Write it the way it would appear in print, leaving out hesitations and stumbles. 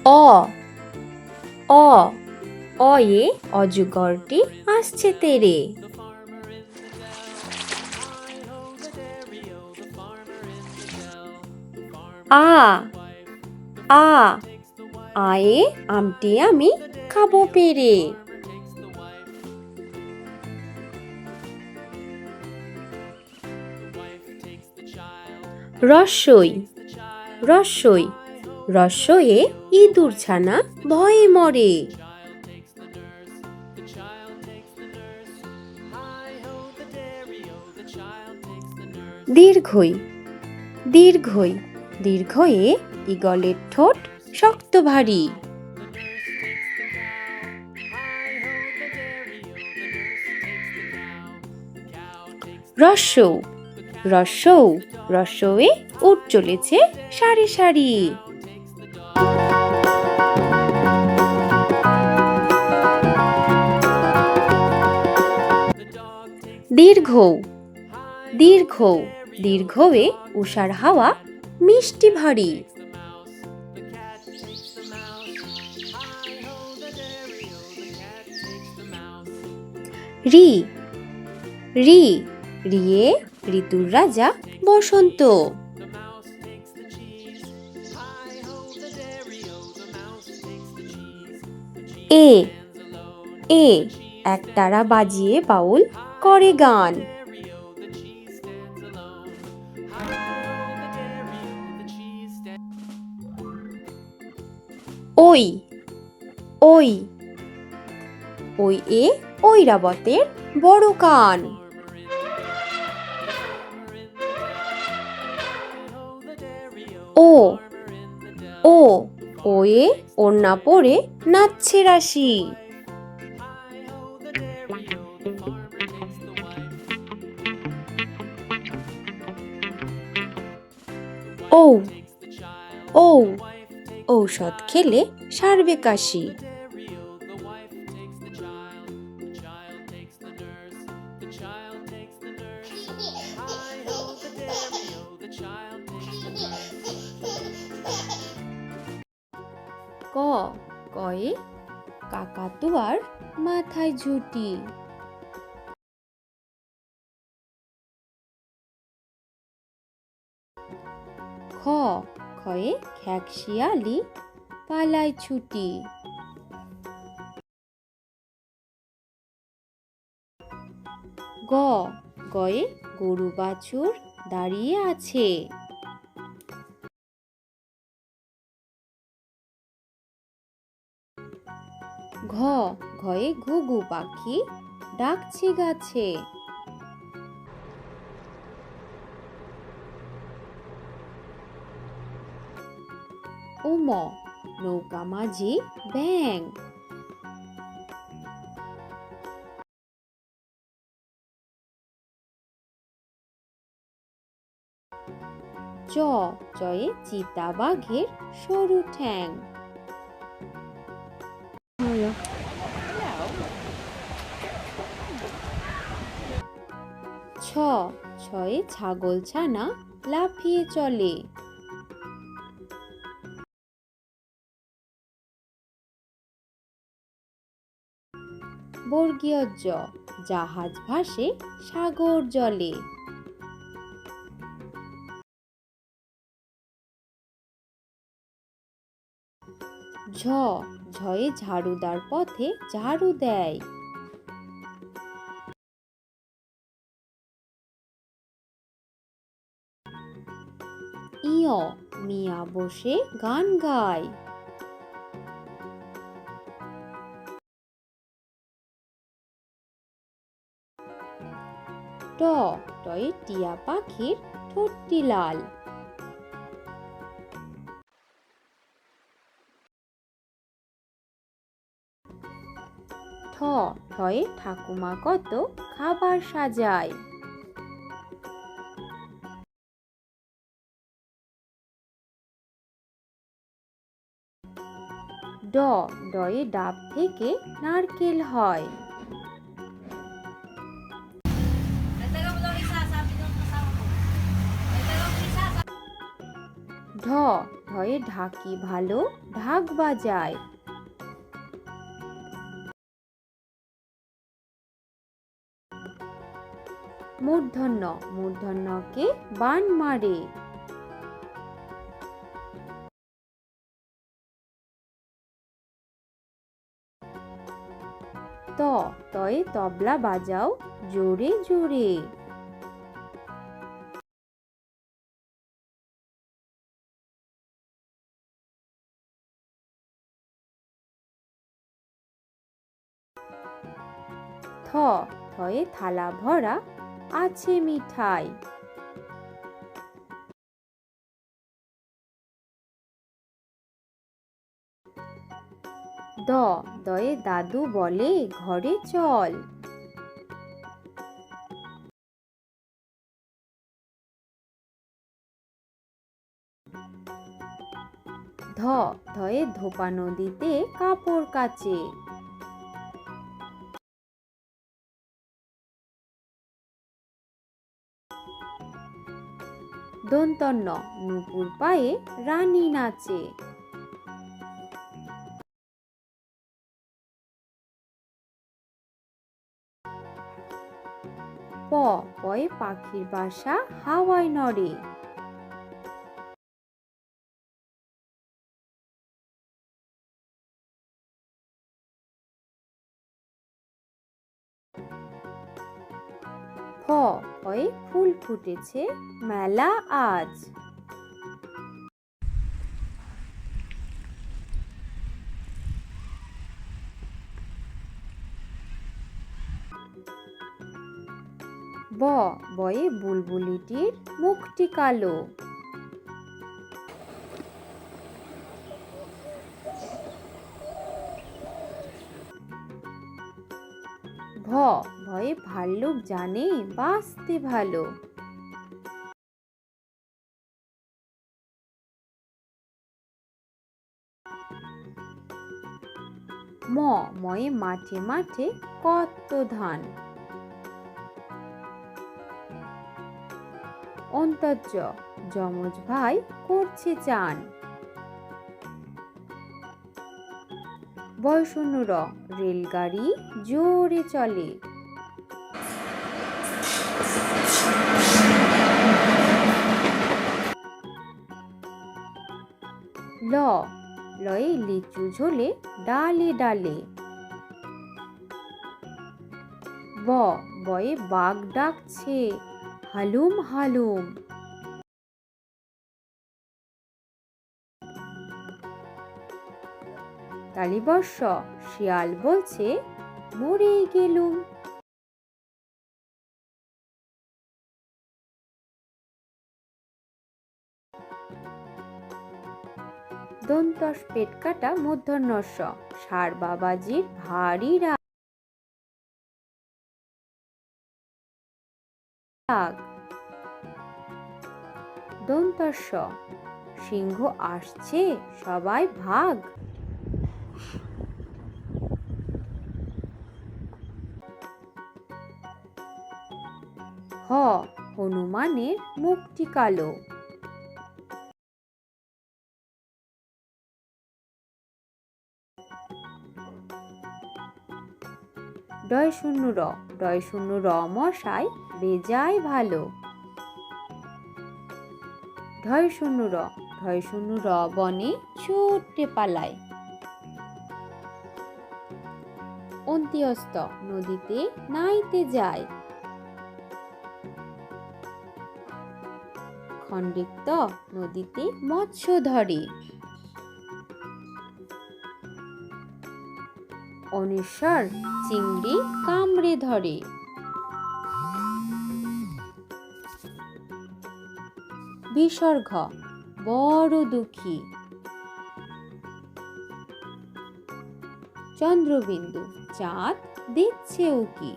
অ অ অয়ে অজগরটি আসছে তেরে। আ আ আয়ে আমটি আমি খাবো পেরে। রস্যই রস্যই রস্যয়ে ইঁদুর ছানা ভয়ে মরে। দীর্ঘই দীর্ঘই দীর্ঘয়ে ঈগলের ঠোঁট শক্ত ভারী। রস্যৌ রস্যৌ রস্যয়ে উট চলেছে সারি সারি। দীর্ঘৌ দীর্ঘৌ দীর্ঘয়ে উষার হাওয়া মিষ্টি ভারী। রি রি রিয়ে ঋতুর রাজা বসন্ত। এ এ একতারা বাজিয়ে বাউল করে গান। ওই ওই ওই এ ঐরাবতের বড় কান। ও ও ওয়ে ওড়না পরে নাচছে রাশি। ঔ ঔ ঔষধ খেলে সারবে কাশি। ক কয়ে কাকাতুয়ার মাথায় ঝুঁটি। খ খয়ে খ্যাকশিয়ালি পালায় ছুটি। গ গয়ে গরু বাছুর দাঁড়িয়ে আছে। ঘ ঘয়ে ঘুঘু পাখি ডাকছে গাছে। ওম নৌকা মাঝি ব্যাং। চ চয়ে চিতা বাঘের সরু ঠ্যাং। ছ ছয়ে ছাগল ছানা লাফিয়ে চলে। বর্গীয় জ জাহাজ ভাসে সাগর জলে। ঝ ঝয়ে ঝাড়ুদার পথে ঝাড়ু দেয়। ইয় মিয়া বসে গান গায়। ট টয়ে টিয়া পাখির ঠোঁটটি লাল। ঠ ঠয়ে ঠাকুমা কত খাবার সাজায়। ড ডয়ে ডাব থেকে নারকেল হয়। ঢ ঢয়ে ঢাকি ভালো ঢাক বাজায়। মূর্ধন্য মূর্ধন্যকে বান মারে। ত তয়ে তবলা বাজাও জোরে জোরে। থ থয়ে থালা ভরা আছে মিঠাই। দ দয়ে দাদু বলে ঘরে চল। ধ ধয়ে ধোপা নদীতে কাপড় কাচে। দন্তন্য নুপুর পায়ে রানী নাচে। প পয়ে পাখির বাসা হাওয়ায় নড়ে। ফ ফয়ে ফুল ফুটেছে মেলা আজ। ব বয়ে বুলবুলিটির মুখটি কালো। ভ ভয়ে ভাল্লুক জানে বাঁচতে ভালো। ম ময়ে মাঠে মাঠে কত ধান। অন্তর্য যমজ ভাই করছে চান। বয়শূন্য র রেলগাড়ি জোরে চলে। ল লয়ে লিচু ঝোলে ডালে ডালে। ব বয়ে বাঘ ডাকছে হালুম হালুম। তালিবর্ষ শিয়াল বলছে মরে গেলুম। দন্তস পেট কাটা মূর্ধন্যস্ব ষাঁড় বাবাজির ভারী রাগ। দন্তস্ব সিংহ আসছে সবাই ভাগ। হ হনুমানের মুখটি কালো। ডয়শূন্য র ডয়শূন্য র মশাই বেজায় ভালো। ঢয়শূন্য র ঢয়শূন্য র বনে ছুটে পালায়। অন্ত্যস্ত নদীতে নাইতে যায়। খণ্ডিক্ত নদীতে মৎস্য ধরে। অনিশ্বর চিংড়ি কামড়ে ধরে। বিসর্গ বড় দুঃখী। চন্দ্রবিন্দু চাঁদ দিচ্ছে উকি।